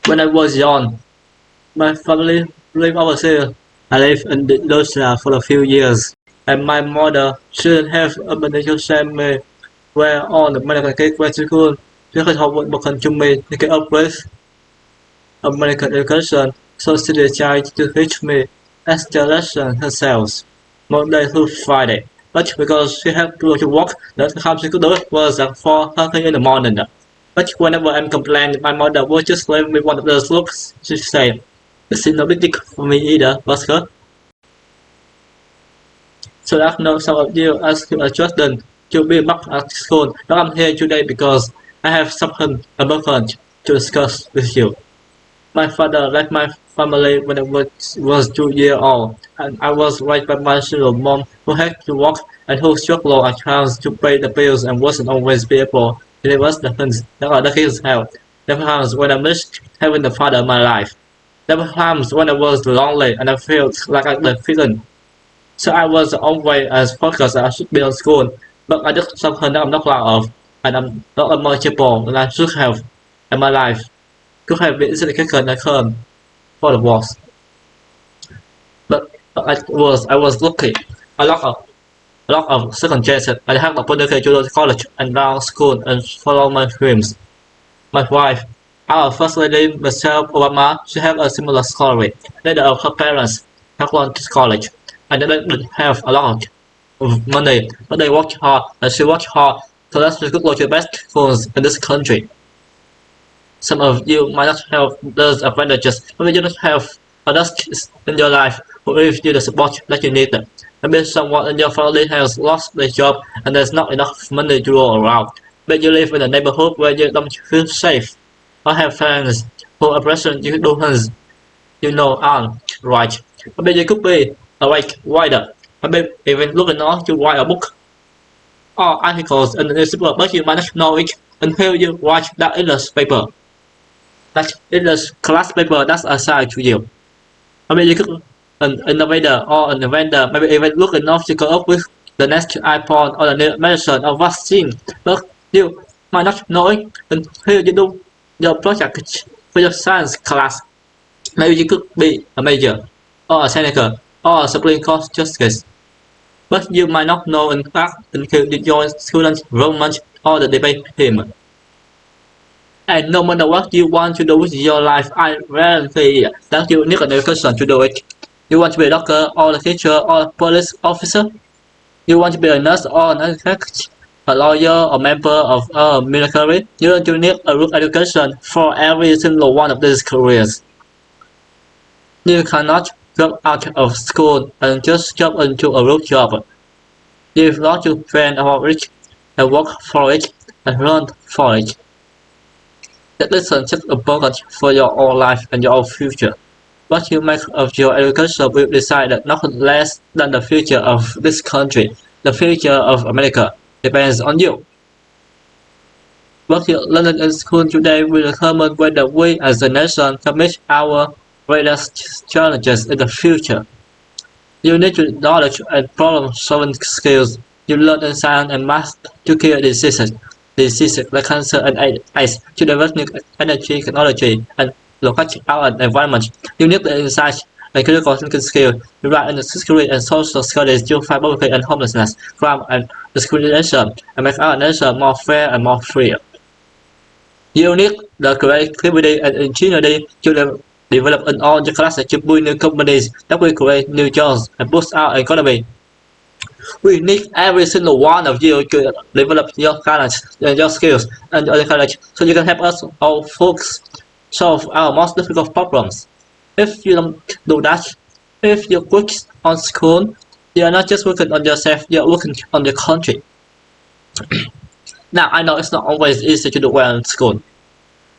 When I was young, my family lived overseas. I lived in Russia for a few years, and my mother shouldn't have abandoned sent me where all the American kids went to school. She could have worked to me to get up with American education, so she decided to teach me as the lesson herself, Monday through Friday. But because she had to go to work, the time she could do it was at 4:30 in the morning. But whenever I'm complaining, my mother would just leave me one of those looks. She said, "It's no big deal for me either, Busker." So I've known some of you as a Jordan to be back at school. Now I'm here today because I have something important to discuss with you. My father left my family when I was 2 years old, and I was raised by my single mom who had to work and who struggled at times to pay the bills and wasn't always be able to give us the things that other kids have. There were times when I missed having a father in my life. There were times when I was lonely and I felt like I was feeling. So I was always as focused as I should be on school, but I did something that I'm not proud of, and I'm not as much able than I should have in my life. Could have been easily taken I could for the was. But I was lucky. A lot of a lot of circumstances. I had the opportunity to go to college and now school and follow my dreams. My wife, our first lady Michelle Obama, she had a similar story. Neither of her parents have gone to college, and they didn't have a lot of money, but they worked hard and she worked hard so that she could go to the best schools in this country. Some of you might not have those advantages. Maybe you don't have others in your life who give you the support that you need. Maybe someone in your family has lost their job and there's not enough money to go around. Maybe you live in a neighborhood where you don't feel safe, or have friends who are pressuring you to do things you know aren't right. Maybe you could be a white writer. Maybe even looking on to write a book or articles in the newspaper, but you might not know it until you watch that newspaper. That in the class paper that's assigned to you. Maybe you could an innovator or an inventor, maybe even look enough to come up with the next iPhone or the new medicine or vaccine, but you might not know it until you do your project for your science class. Maybe you could be a major or a senator or a Supreme Court justice, but you might not know in fact until you join student government or the debate team. And no matter what you want to do with your life, I guarantee that you need an education to do it. You want to be a doctor or a teacher or a police officer? You want to be a nurse or an architect, a lawyer or member of a military? You need a good education for every single one of these careers. You cannot drop out of school and just jump into a real job. You've got to train for it and work for it and learn for it. That is just important for your own life and your own future. What you make of your education will decide nothing less than the future of this country. The future of America depends on you. What you learn in school today will determine whether we as a nation can meet our greatest challenges in the future. You need knowledge and problem-solving skills. You learn in science and math to cure diseases like cancer and AIDS, to develop new energy technology and look at our environment. You need the insight and critical thinking skill. You write in the history and social studies to fight poverty and homelessness, crime and discrimination, and make our nation more fair and more free. You need the creativity and ingenuity to develop in all the classes to build new companies that will create new jobs and boost our economy. We need every single one of you to develop your talents and your skills and your courage so you can help us all folks solve our most difficult problems. If you don't do that, if you quit on school, you are not just working on yourself, you are working on your country. Now, I know it's not always easy to do well in school.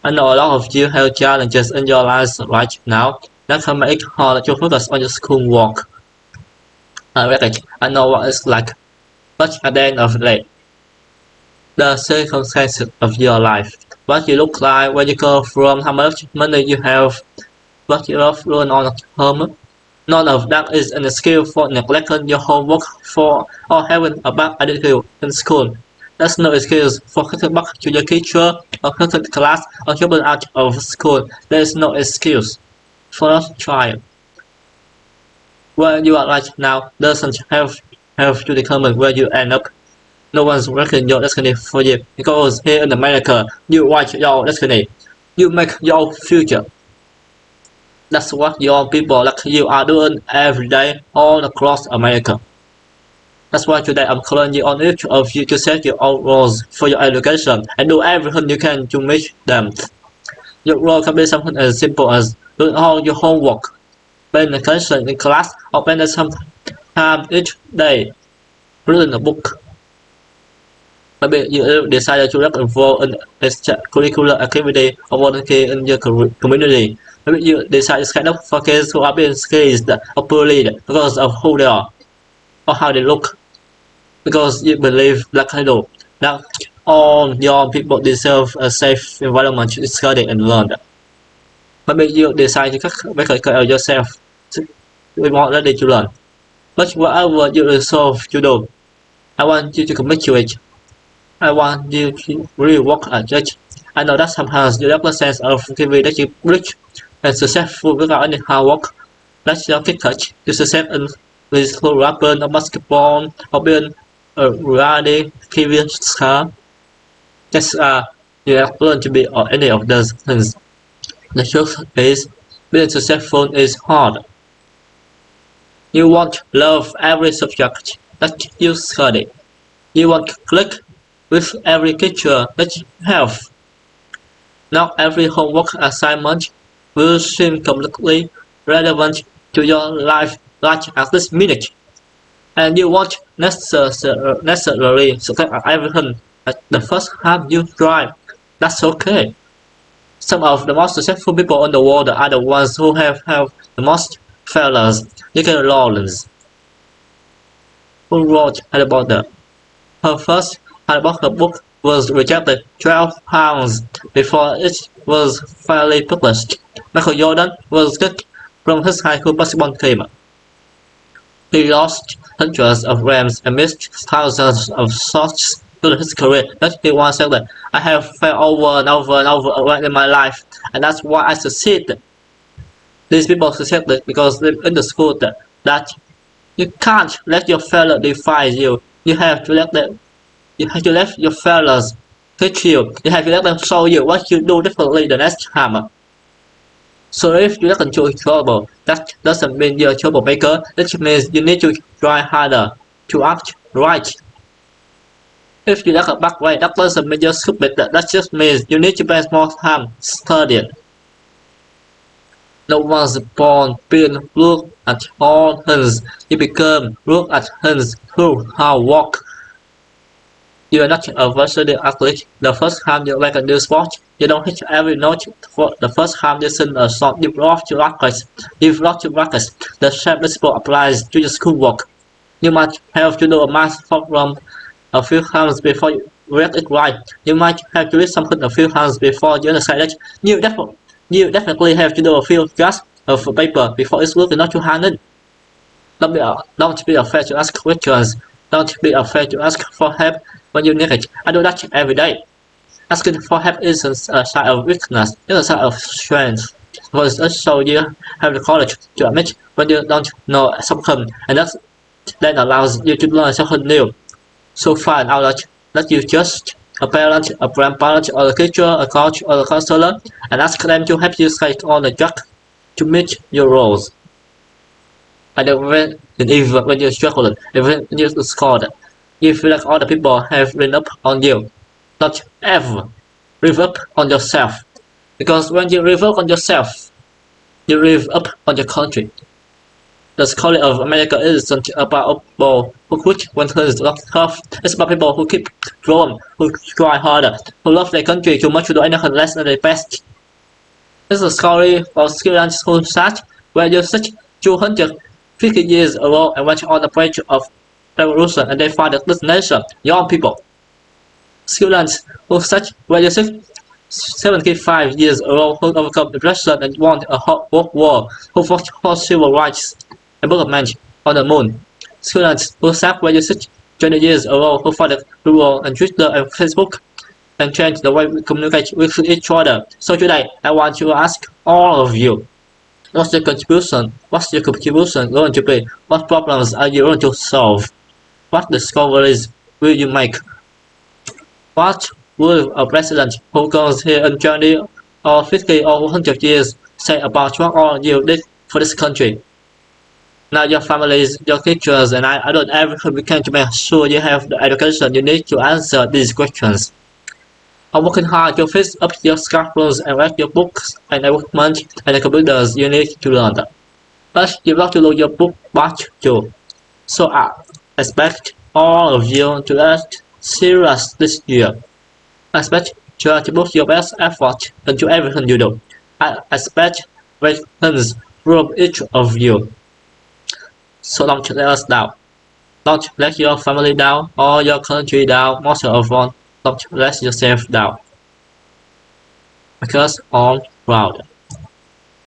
I know a lot of you have challenges in your lives right now that can make it hard to focus on your schoolwork. I know what it's like, but at the end of the day, the circumstances of your life, what you look like, where you go from, how much money you have, what you love doing on home, none of that is an excuse for neglecting your homework for or having a bad attitude in school. That's no excuse for cutting back to your teacher or cutting class or dropping out of school. There is no excuse for not trying. Where you are right now doesn't have to determine where you end up. No one's writing your destiny for you because here in America, you write your destiny. You make your future. That's what young people like you are doing every day all across America. That's why today I'm calling you on each of you to set your own rules for your education and do everything you can to meet them. Your role can be something as simple as doing all your homework, paying attention in class, or spending some time each day reading a book. Maybe you decided to get involved in extracurricular activity or volunteer in your community. Maybe you decide to stand up for kids who are being squeezed or bullied because of who they are or how they look. Because you believe, like I do, that all young people deserve a safe environment to study and learn. Maybe you decide to make a career yourself to be more ready to learn. But whatever you resolve to do, I want you to commit to it. I want you to really work at it. I know that sometimes you lack a sense of activity that you rich and successful without any hard work. Let's your kick touch to success in with school rapper or basketball or being a reality TV star. Yes, you have learned to be or any of those things. The truth is, being successful is hard. You won't love every subject that you study. You won't click with every teacher that you have. Not every homework assignment will seem completely relevant to your life right at this minute. And you won't necessarily succeed at everything at the first time you try. That's okay. Some of the most successful people in the world are the ones who have the most failures. J.K. Rowling, who wrote Harry Potter. Her first Harry Potter book was rejected 12 times before it was finally published. Michael Jordan was kicked from his high school basketball team. He lost hundreds of games and missed thousands of shots during his career. But he once said that I have failed over and over and over again in my life, and that's why I succeeded. These people succeeded because they in the school that you can't let your failure define you. You have to let your failures teach you. You have to let them show you what you do differently the next time. So if you get into trouble, that doesn't mean you're a troublemaker. It means you need to try harder to act right. If you get a back way, that doesn't mean you're stupid. That just means you need to spend more time studying. No one's born being good at all things. You become good at things through hard work. You are not a versatile athlete. The first time you make a new sport, you don't hit every note. For the first time you sing a song, you lost your rackets. You've lost your rackets. The same principle applies to your schoolwork. You might have to do a math problem a few times before you read it right. You might have to read something a few times before you understand it. You definitely have to do a few drafts of paper before it's good enough to hand in. Don't be afraid to ask questions. Don't be afraid to ask for help when you need it. I do that every day. Asking for help isn't a sign of weakness, it's a sign of strength. Because it shows you have the courage to admit when you don't know something, and that then allows you to learn something new. So find out that you just a parent, a grandparent, or a teacher, a coach, or a counselor, and ask them to help you stay on the track to meet your goals. And even when you're struggling, even when you're scared, you feel like all the people have given up on you. Don't ever give up on yourself. Because when you give up on yourself, you give up on your country. The story of America isn't about people who quit when things are tough. It's about people who keep growing, who try harder, who love their country too much to do anything less than their best. This is a story of students who sat where you sit 250 years ago and went on the bridge of revolution and they founded this nation, young people. Students who sat where you sit 75 years ago who overcome depression and won a hot world war, who fought for civil rights and development on the moon. Students who sat where you sit 20 years ago, who founded Google and Twitter and Facebook and changed the way we communicate with each other. So today, I want to ask all of you, what's your contribution? What's your contribution going to be? What problems are you going to solve? What discoveries will you make? What will a president who goes here in 20 or 50 or 100 years say about what all you did for this country? Now your families, your teachers, and I don't everything we can to make sure you have the education you need to answer these questions. I'm working hard to fix up your scaffolds and write your books and equipment and the computers you need to learn. But you have to know your book much too. So I expect all of you to get serious this year. I expect you to put your best effort into everything you do. I expect great things from each of you. So don't let us down. Don't let your family down or your country down. Most of all, don't let yourself down. Because I'm proud.